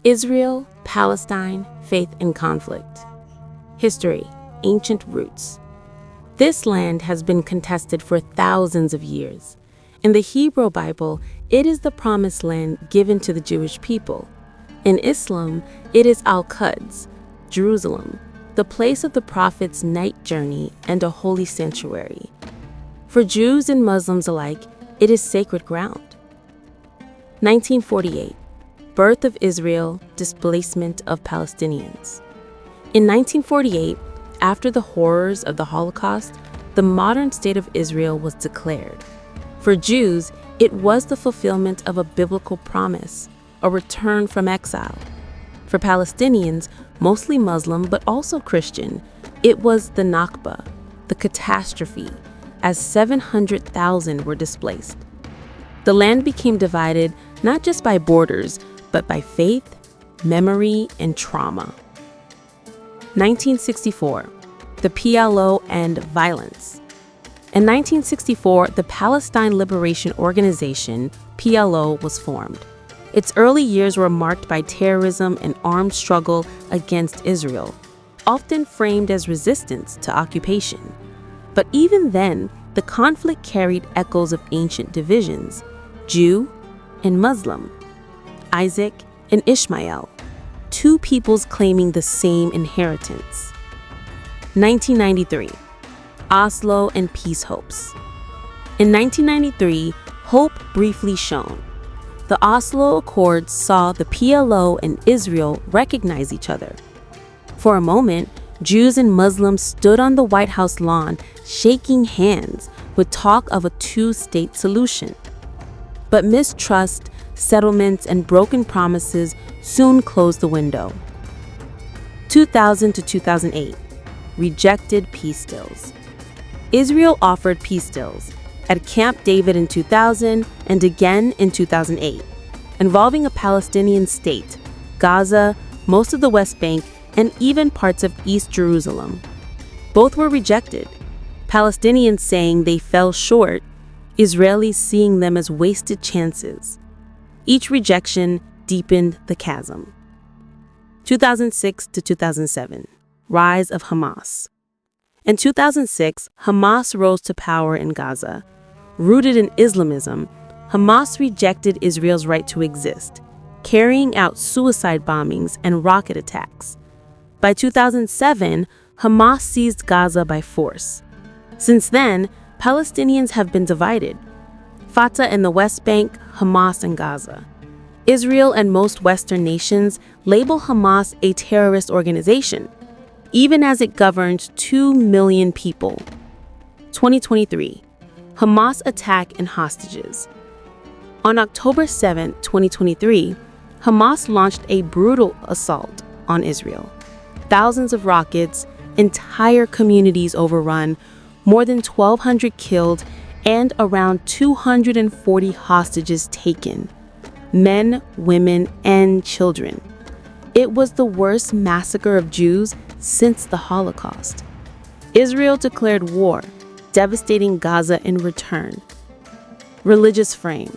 Israel, Palestine, faith and conflict. History, ancient roots. This land has been contested for thousands of years. In the Hebrew Bible, it is the promised land given to the Jewish people. In Islam, it is Al-Quds, Jerusalem, the place of the prophet's night journey and a holy sanctuary. For Jews and Muslims alike, it is sacred ground. 1948. Birth of Israel, displacement of Palestinians. In 1948, after the horrors of the Holocaust, the modern state of Israel was declared. For Jews, it was the fulfillment of a biblical promise, a return from exile. For Palestinians, mostly Muslim but also Christian, it was the Nakba, the catastrophe, as 700,000 were displaced. The land became divided not just by borders, but by faith, memory, and trauma. 1964, the PLO and violence. In 1964, the Palestine Liberation Organization, PLO, was formed. Its early years were marked by terrorism and armed struggle against Israel, often framed as resistance to occupation. But even then, the conflict carried echoes of ancient divisions: Jew and Muslim, Isaac and Ishmael, two peoples claiming the same inheritance. 1993, Oslo and peace hopes. In 1993, hope briefly shone. The Oslo Accords saw the PLO and Israel recognize each other. For a moment, Jews and Muslims stood on the White House lawn, shaking hands with talk of a two-state solution. But mistrust, settlements, and broken promises soon closed the window. 2000 to 2008, rejected peace deals. Israel offered peace deals at Camp David in 2000 and again in 2008, involving a Palestinian state, Gaza, most of the West Bank, and even parts of East Jerusalem. Both were rejected, Palestinians saying they fell short, Israelis seeing them as wasted chances. Each rejection deepened the chasm. 2006 to 2007, rise of Hamas. In 2006, Hamas rose to power in Gaza. Rooted in Islamism, Hamas rejected Israel's right to exist, carrying out suicide bombings and rocket attacks. By 2007, Hamas seized Gaza by force. Since then, Palestinians have been divided: Fatah in the West Bank, Hamas in Gaza. Israel and most Western nations label Hamas a terrorist organization, even as it governs 2 million people. 2023, Hamas attack and hostages. On October 7, 2023, Hamas launched a brutal assault on Israel. Thousands of rockets, entire communities overrun, more than 1,200 killed, and around 240 hostages taken. Men, women, and children. It was the worst massacre of Jews since the Holocaust. Israel declared war, devastating Gaza in return. Religious frame.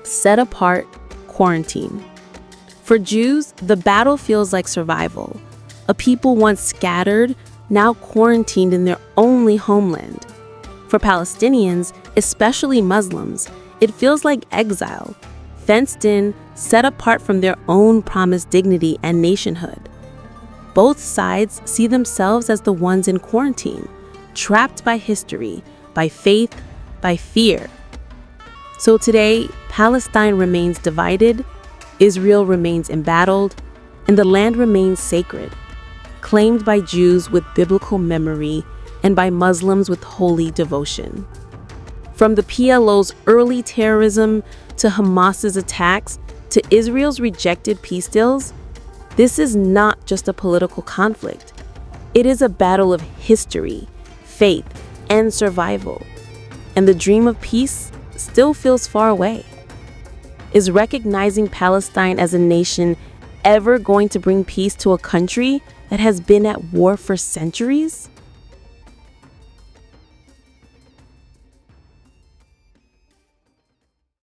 Set apart, quarantine. For Jews, the battle feels like survival. A people once scattered, now quarantined in their only homeland. For Palestinians, especially Muslims, it feels like exile, fenced in, set apart from their own promised dignity and nationhood. Both sides see themselves as the ones in quarantine, trapped by history, by faith, by fear. So today, Palestine remains divided, Israel remains embattled, and the land remains sacred, claimed by Jews with biblical memory and by Muslims with holy devotion. From the PLO's early terrorism to Hamas's attacks to Israel's rejected peace deals, this is not just a political conflict. It is a battle of history, faith, and survival. And the dream of peace still feels far away. Is recognizing Palestine as a nation ever going to bring peace to a country that has been at war for centuries?